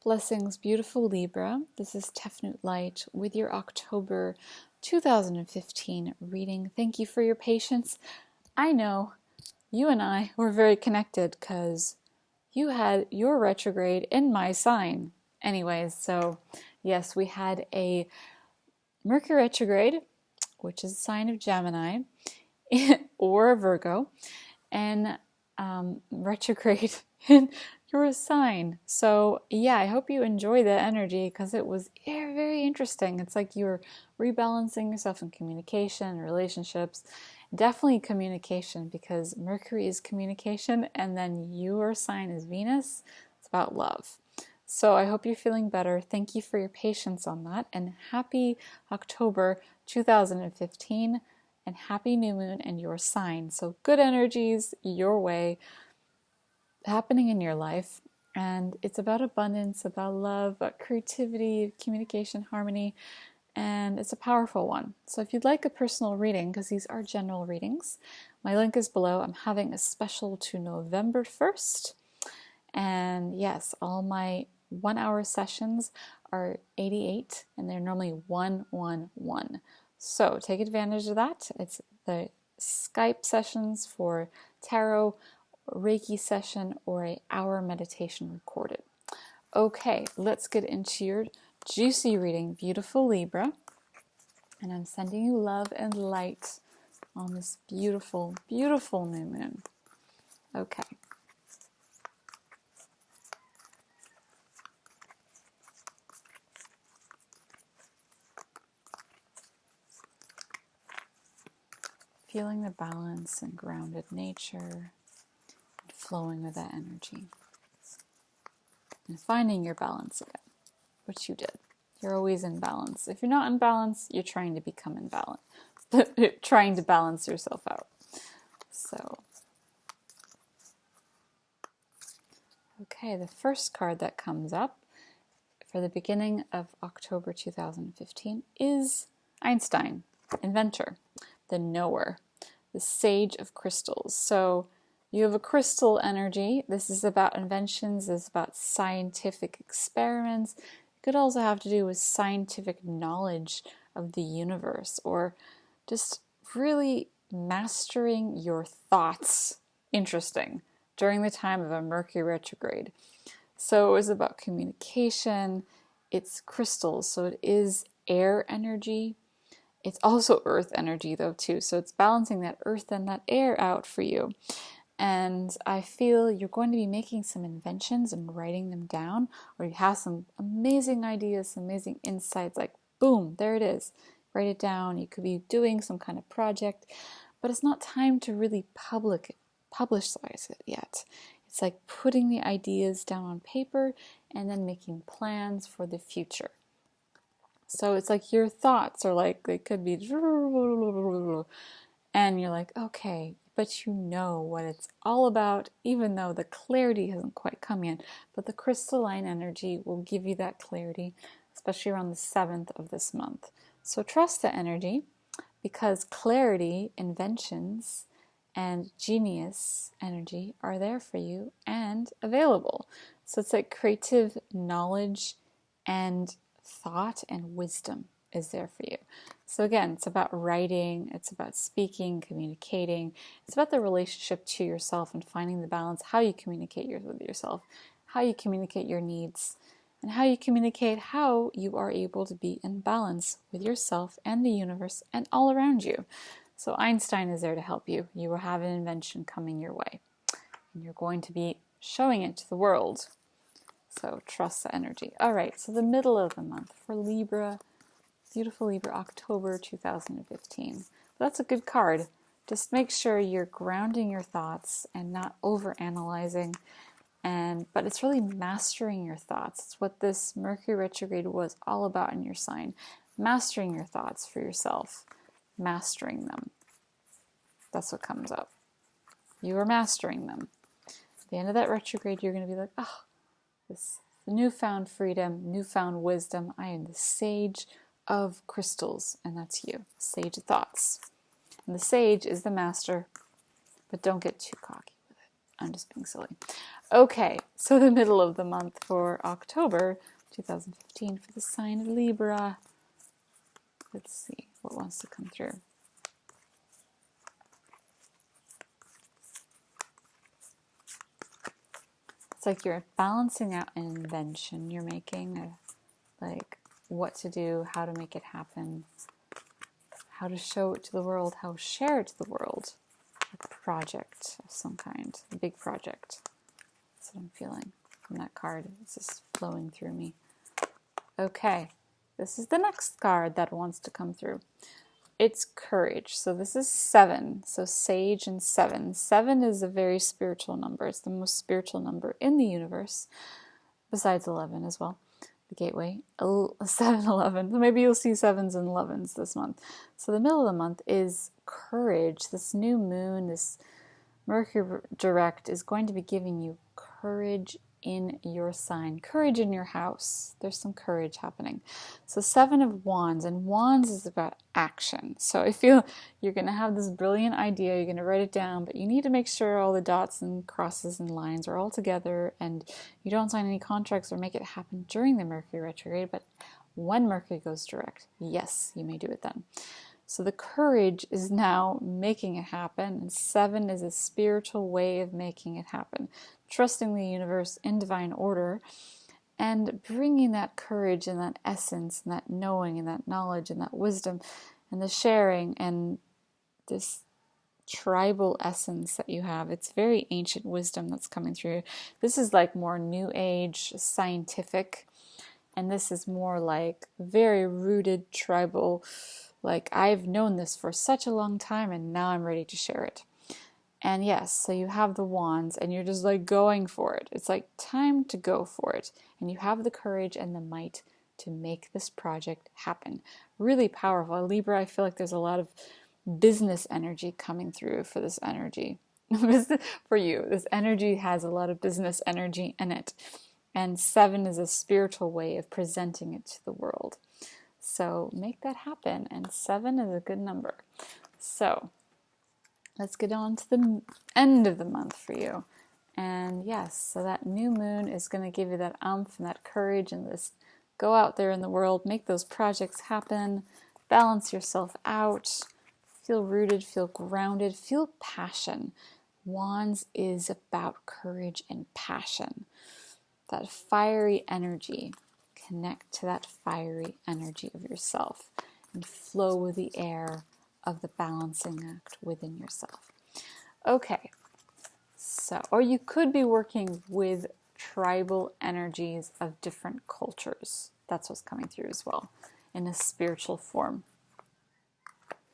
Blessings, beautiful Libra. This is Tefnut Light with your October 2015 reading. Thank you for your patience. I know you and I were very connected because you had your retrograde in my sign. Anyways, so yes, we had a Mercury retrograde, which is a sign of Gemini or Virgo, and retrograde in your sign. So yeah, I hope you enjoy the energy because it was very interesting. It's like you're rebalancing yourself in communication, relationships, definitely communication because Mercury is communication and then your sign is Venus. It's about love. So I hope you're feeling better. Thank you for your patience on that, and happy October 2015 and happy new moon and your sign. So good energies your way happening in your life, and it's about abundance, about love, about creativity, communication, harmony, and it's a powerful one. So if you'd like a personal reading, because these are general readings, my link is below. I'm having a special to November 1st, and yes, all my 1-hour sessions are 88 and they're normally 111. So take advantage of that. It's the Skype sessions for tarot, Reiki session, or an hour meditation recorded. Okay, let's get into your juicy reading, beautiful Libra. And I'm sending you love and light on this beautiful, beautiful new moon. Okay. Feeling the balance and grounded nature, and flowing with that energy. And finding your balance again, which you did. You're always in balance. If you're not in balance, you're trying to become in balance. Trying to balance yourself out. So, okay, the first card that comes up for the beginning of October 2015 is Einstein, inventor, the knower, the sage of crystals. So you have a crystal energy. This is about inventions. This is about scientific experiments. It could also have to do with scientific knowledge of the universe, or just really mastering your thoughts. Interesting. During the time of a Mercury retrograde. So it was about communication. It's crystals, so it is air energy. It's also earth energy though too. So it's balancing that earth and that air out for you. And I feel you're going to be making some inventions and writing them down, or you have some amazing ideas, some amazing insights, like boom, there it is. Write it down. You could be doing some kind of project, but it's not time to really publicize it yet. It's like putting the ideas down on paper and then making plans for the future. So it's like your thoughts are like, they could be, and you're like, okay, but you know what it's all about, even though the clarity hasn't quite come in. But the crystalline energy will give you that clarity, especially around the 7th of this month. So trust the energy, because clarity, inventions, and genius energy are there for you and available. So it's like creative knowledge and thought and wisdom is there for you. So again, it's about writing, it's about speaking, communicating. It's about the relationship to yourself and finding the balance, how you communicate with yourself, how you communicate your needs, and how you communicate how you are able to be in balance with yourself and the universe and all around you. So Einstein is there to help you. You will have an invention coming your way, and you're going to be showing it to the world. So trust the energy. All right, so the middle of the month for Libra, beautiful Libra, October 2015. That's a good card. Just make sure you're grounding your thoughts and not over-analyzing. But it's really mastering your thoughts. It's what this Mercury retrograde was all about in your sign. Mastering your thoughts for yourself. Mastering them. That's what comes up. You are mastering them. At the end of that retrograde, you're going to be like, oh, this newfound freedom, newfound wisdom. I am the sage of crystals, and that's you, sage of thoughts. And the sage is the master, but don't get too cocky with it. I'm just being silly. Okay, so the middle of the month for October 2015 for the sign of Libra. Let's see what wants to come through. It's like you're balancing out an invention you're making, like what to do, how to make it happen, how to show it to the world, how to share it to the world. A project of some kind, a big project. That's what I'm feeling from that card. It's just flowing through me. Okay, this is the next card that wants to come through. It's courage. So this is 7. So sage and 7. 7 is a very spiritual number. It's the most spiritual number in the universe, besides 11 as well. The gateway, 7, 11. So maybe you'll see 7s and 11s this month. So the middle of the month is courage. This new moon, this Mercury direct is going to be giving you courage in your sign, courage in your house. There's some courage happening. So 7 of Wands, and Wands is about action. So I feel you're going to have this brilliant idea, you're going to write it down, but you need to make sure all the dots and crosses and lines are all together, and you don't sign any contracts or make it happen during the Mercury retrograde, but when Mercury goes direct, yes, you may do it then. So the courage is now making it happen, and 7 is a spiritual way of making it happen. Trusting the universe in divine order and bringing that courage and that essence and that knowing and that knowledge and that wisdom and the sharing and this tribal essence that you have. It's very ancient wisdom that's coming through. This is like more new age, scientific, and this is more like very rooted tribal. Like, I've known this for such a long time and now I'm ready to share it. And yes, so you have the wands and you're just like going for it. It's like time to go for it. And you have the courage and the might to make this project happen. Really powerful. Libra, I feel like there's a lot of business energy coming through for this energy. For you, this energy has a lot of business energy in it. And 7 is a spiritual way of presenting it to the world. So make that happen. And 7 is a good number. So let's get on to the end of the month for you. And yes, so that new moon is going to give you that oomph and that courage and this go out there in the world, make those projects happen, balance yourself out, feel rooted, feel grounded, feel passion. Wands is about courage and passion. That fiery energy. Connect to that fiery energy of yourself and flow with the air of the balancing act within yourself. Okay, so, or you could be working with tribal energies of different cultures. That's what's coming through as well, in a spiritual form,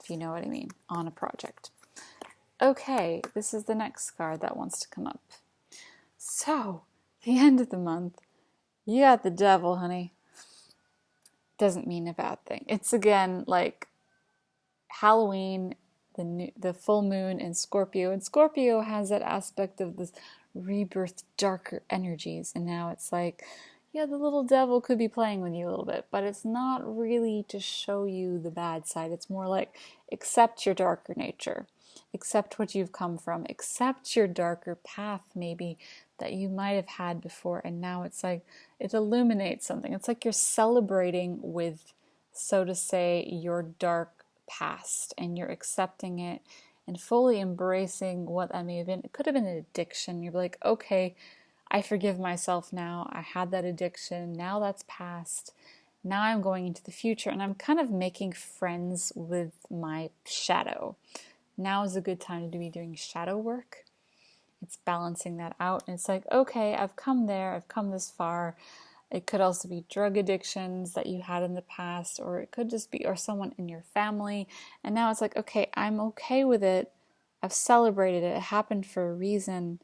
if you know what I mean, on a project. Okay, this is the next card that wants to come up. So, the end of the month, you got the devil, honey. Doesn't mean a bad thing. It's again like Halloween, the full moon in Scorpio, and Scorpio has that aspect of this rebirth, darker energies, and now it's like, yeah, the little devil could be playing with you a little bit, but it's not really to show you the bad side. It's more like, accept your darker nature, accept what you've come from, accept your darker path maybe that you might have had before, and now it's like it illuminates something. It's like you're celebrating with, so to say, your dark past, and you're accepting it and fully embracing what that may have been. It could have been an addiction. You're like, okay, I forgive myself now. I had that addiction. Now that's past. Now I'm going into the future, and I'm kind of making friends with my shadow. Now is a good time to be doing shadow work. It's balancing that out. And it's like, okay, I've come there. I've come this far. It could also be drug addictions that you had in the past, or it could just be, or someone in your family. And now it's like, okay, I'm okay with it. I've celebrated it. It happened for a reason.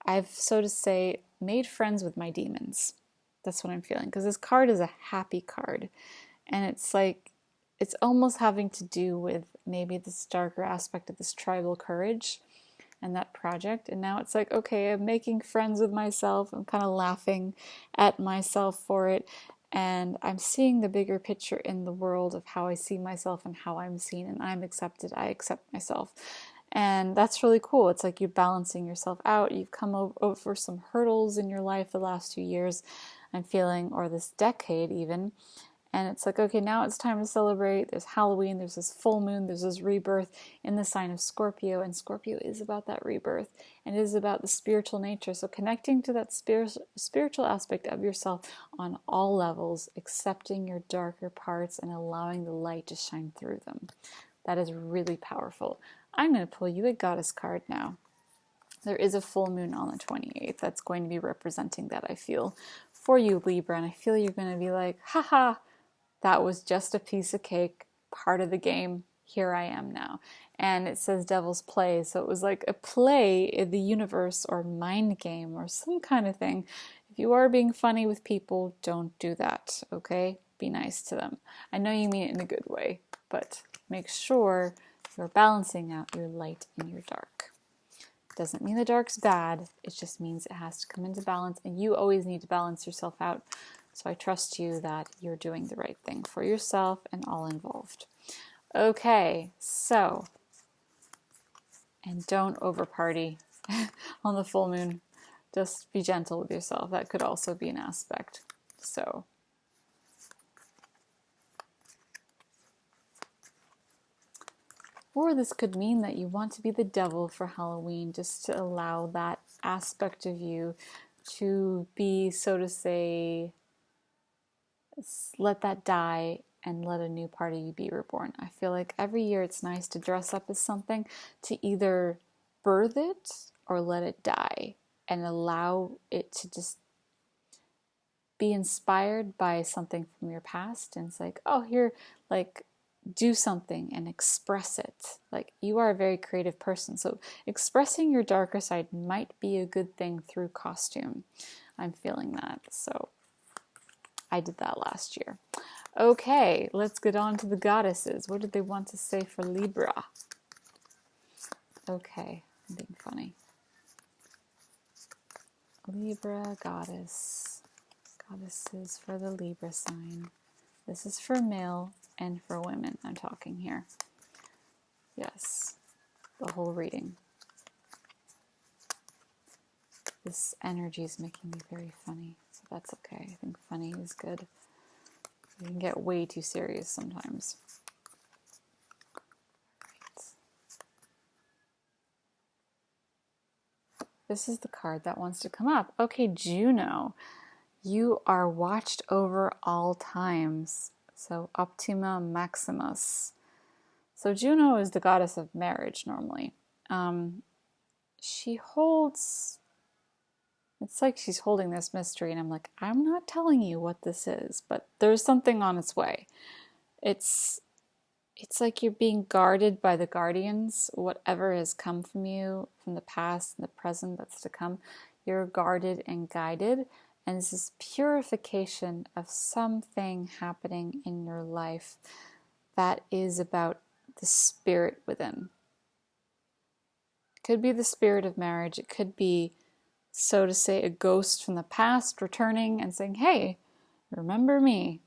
I've, so to say, made friends with my demons. That's what I'm feeling. Because this card is a happy card. And it's like, it's almost having to do with maybe this darker aspect of this tribal courage and that project. And now it's like, okay, I'm making friends with myself. I'm kind of laughing at myself for it. And I'm seeing the bigger picture in the world of how I see myself and how I'm seen. And I'm accepted. I accept myself. And that's really cool. It's like you're balancing yourself out. You've come over some hurdles in your life the last 2 years, I'm feeling, or this decade even. And it's like, okay, now it's time to celebrate. There's Halloween, there's this full moon, there's this rebirth in the sign of Scorpio. And Scorpio is about that rebirth, and it is about the spiritual nature. So connecting to that spiritual aspect of yourself on all levels, accepting your darker parts and allowing the light to shine through them. That is really powerful. I'm going to pull you a goddess card now. There is a full moon on the 28th. That's going to be representing that, I feel, for you, Libra. And I feel you're going to be like, haha, that was just a piece of cake, part of the game. Here I am now. And it says Devil's Play. So it was like a play in the universe or mind game or some kind of thing. If you are being funny with people, don't do that, okay? Be nice to them. I know you mean it in a good way, but make sure you're balancing out your light and your dark. Doesn't mean the dark's bad. It just means it has to come into balance, and you always need to balance yourself out. So I trust you that you're doing the right thing for yourself and all involved. Okay, so, and don't over party on the full moon. Just be gentle with yourself. That could also be an aspect. So, or this could mean that you want to be the devil for Halloween, just to allow that aspect of you to be, so to say, let that die and let a new part of you be reborn. I feel like every year it's nice to dress up as something, to either birth it or let it die and allow it to just be inspired by something from your past. And it's like, oh, here, like, do something and express it. Like, you are a very creative person, so expressing your darker side might be a good thing through costume. I'm feeling that, so I did that last year. Okay, let's get on to the goddesses. What did they want to say for Libra? Okay, I'm being funny. Libra goddess. Goddesses for the Libra sign. This is for male and for women, I'm talking here. Yes, the whole reading. This energy is making me very funny, so that's okay. I think funny is good. You can get way too serious sometimes. Right. This is the card that wants to come up. Okay, Juno, you are watched over all times. So Optima Maximus. So Juno is the goddess of marriage normally. She holds, it's like she's holding this mystery, and I'm like, I'm not telling you what this is, but there's something on its way. It's like you're being guarded by the guardians. Whatever has come from you, from the past and the present that's to come, you're guarded and guided. And it's this purification of something happening in your life that is about the spirit within. It could be the spirit of marriage. It could be, so to say, a ghost from the past returning and saying, hey, remember me.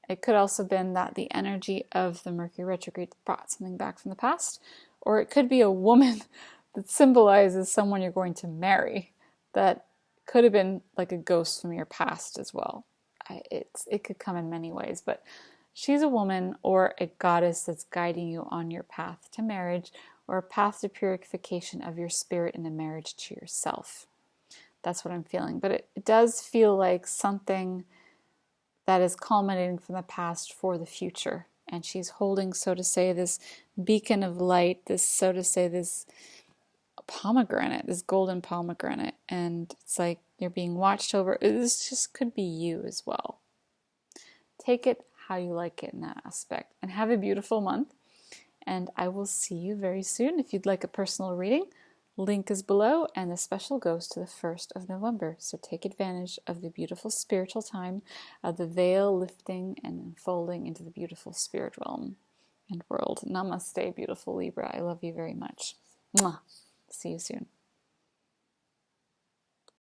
It could also have been that the energy of the Mercury retrograde brought something back from the past. Or it could be a woman that symbolizes someone you're going to marry, that could have been like a ghost from your past as well. It could come in many ways, but she's a woman or a goddess that's guiding you on your path to marriage, or a path to purification of your spirit in a marriage to yourself. That's what I'm feeling. But it does feel like something that is culminating from the past for the future. And she's holding, so to say, this beacon of light, this, so to say, this pomegranate, this golden pomegranate, and it's like you're being watched over. This just could be you as well. Take it how you like it in that aspect, and have a beautiful month, and I will see you very soon. If you'd like a personal reading, link is below, and the special goes to the 1st of November, so take advantage of the beautiful spiritual time of the veil lifting and unfolding into the beautiful spirit realm and world. Namaste, beautiful Libra. I love you very much. Mwah. See you soon.